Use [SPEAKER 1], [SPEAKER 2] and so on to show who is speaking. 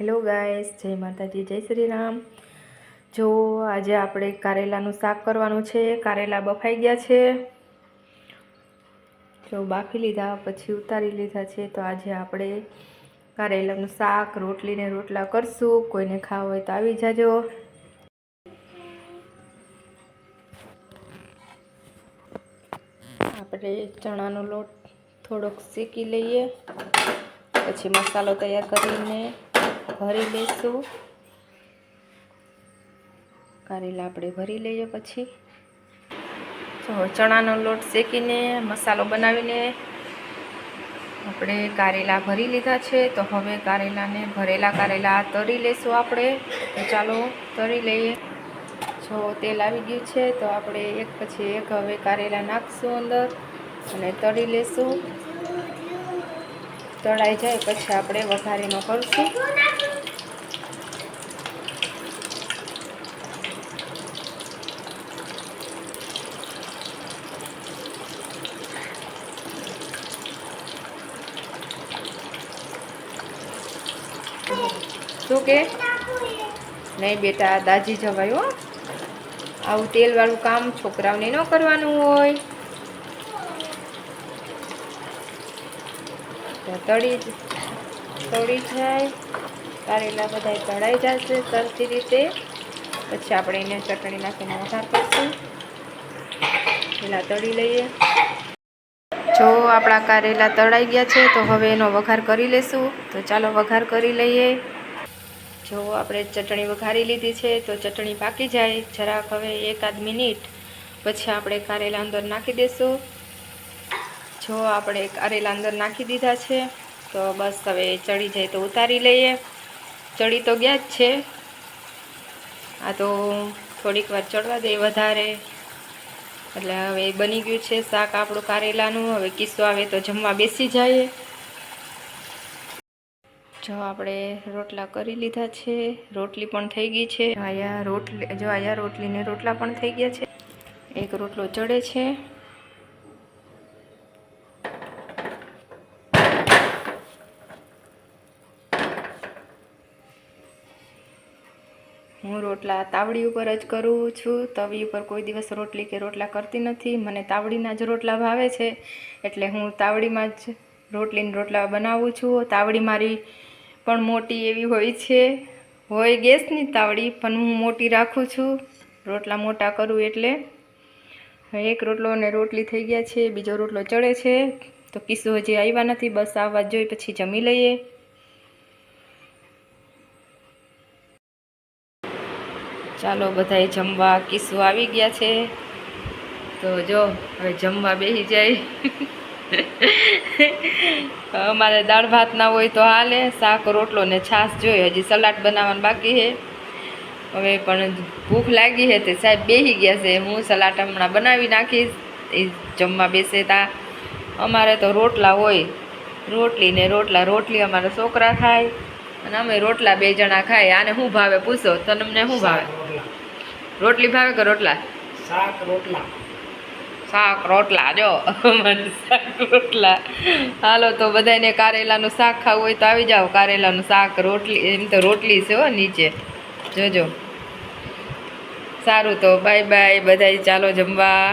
[SPEAKER 1] Hello guys, જય માતાજી, જય શ્રી રામ। જો આજે આપણે કારેલાનું શાક કરવાનું છે। કારેલા બફાઈ ગયા છે, જો બાફી લીધા પછી ઉતારી લીધા છે। તો આજે આપણે કારેલાનું શાક રોટલીને રોટલા કરશું। કોઈને ખાવા હોય તો આવી જાજો। આપણે ચણાનો લોટ થોડોક શેકી લઈએ, પછી મસાલો તૈયાર કરીને ભરી લઈશું। કારેલા આપણે ભરી લઈએ। પછી તો ચણાનો લોટ શેકીને મસાલો બનાવીને આપણે કારેલા ભરી લીધા છે। તો હવે કારેલાને ભરેલા કારેલા તળી લઈશું આપણે। તો ચાલો તળી લઈએ। જો તેલ આવી ગયું છે તો આપણે એક પછી એક હવે કારેલા નાખશું અંદર અને તળી લઈશું। તળાઈ જાય પછી આપણે વઘારીનો કરશું। શું કે નહીં બેટા, દાજી જવાય હો। આવું તેલવાળું કામ છોકરાઓને ન કરવાનું હોય। તો તળી જાય કારેલા બધા તળાઈ જશે સરખી રીતે। પછી આપણે એને ચટણી નાખીને વઘાર કરશું। પેલા તળી લઈએ। જો આપણા કારેલા તળાઈ ગયા છે તો હવે એનો વઘાર કરી લઈશું। તો ચાલો વઘાર કરી લઈએ। જો આપણે ચટણી વઘારી લીધી છે તો ચટણી પાકી જાય જરાક, હવે એકાદ મિનિટ પછી આપણે કારેલા અંદર નાખી દઈશું। જો આપણે કારેલા અંદર નાખી દીધા છે તો બસ હવે ચડી જાય તો ઉતારી લઈએ। ચડી તો ગયા જ છે, આ તો થોડીક વાર ચડવા દે વધારે, એટલે હવે બની ગયું છે શાક આપણું કારેલાનું। હવે કિસ્સો આવે તો જમવા બેસી જાય। જો આપણે રોટલા કરી લીધા છે, રોટલી પણ થઈ ગઈ છે। અહીંયા રોટલીને રોટલા પણ થઈ ગયા છે। એક રોટલો ચડે છે। હું રોટલા તાવડી ઉપર જ કરું છું, તવી ઉપર કોઈ દિવસ રોટલી કે રોટલા કરતી નથી। મને તાવડીના જ રોટલા ભાવે છે એટલે હું તાવડીમાં જ રોટલીને રોટલા બનાવું છું। તાવડી મારી પણ મોટી એવી હોય ગેસની તાવડી, પણ હું મોટી રાખું છું રોટલા મોટા કરું એટલે। એક રોટલો અને રોટલી થઈ ગયા છે, બીજો રોટલો ચડે છે। તો કિસ્સો હજી આવ્યા નથી, બસ આવવા જોઈ પછી જમી લઈએ। ચાલો બધાય જમવા, કિસ્સો આવી ગયા છે તો જો હવે જમવા બેસી જાય। અમારે દાળ ભાત ના હોય તો હાલે, શાક રોટલો ને છાશ જોઈએ। હજી સલાડ બનાવવાનું બાકી છે। હવે પણ ભૂખ લાગી છે તે સાહેબ બેસી ગયા છે, હું સલાડ હમણાં બનાવી નાખીશ, એ જમવા બેસે તા। અમારે તો રોટલા હોય, રોટલી ને રોટલા। રોટલી અમારા છોકરા ખાય અને અમે રોટલા 2 જણા ખાય। આને શું ભાવે પૂછો, તમને શું ભાવે? રોટલી ભાવે કે રોટલા? શાક રોટલા। જો શાક રોટલા। હાલો તો બધાને કારેલાનું શાક ખાવું હોય તો આવી જાઓ। કારેલાનું શાક રોટલી, એમ તો રોટલી છે હો નીચે જોજો। સારું તો બાય બાય બધાય, ચાલો જમવા।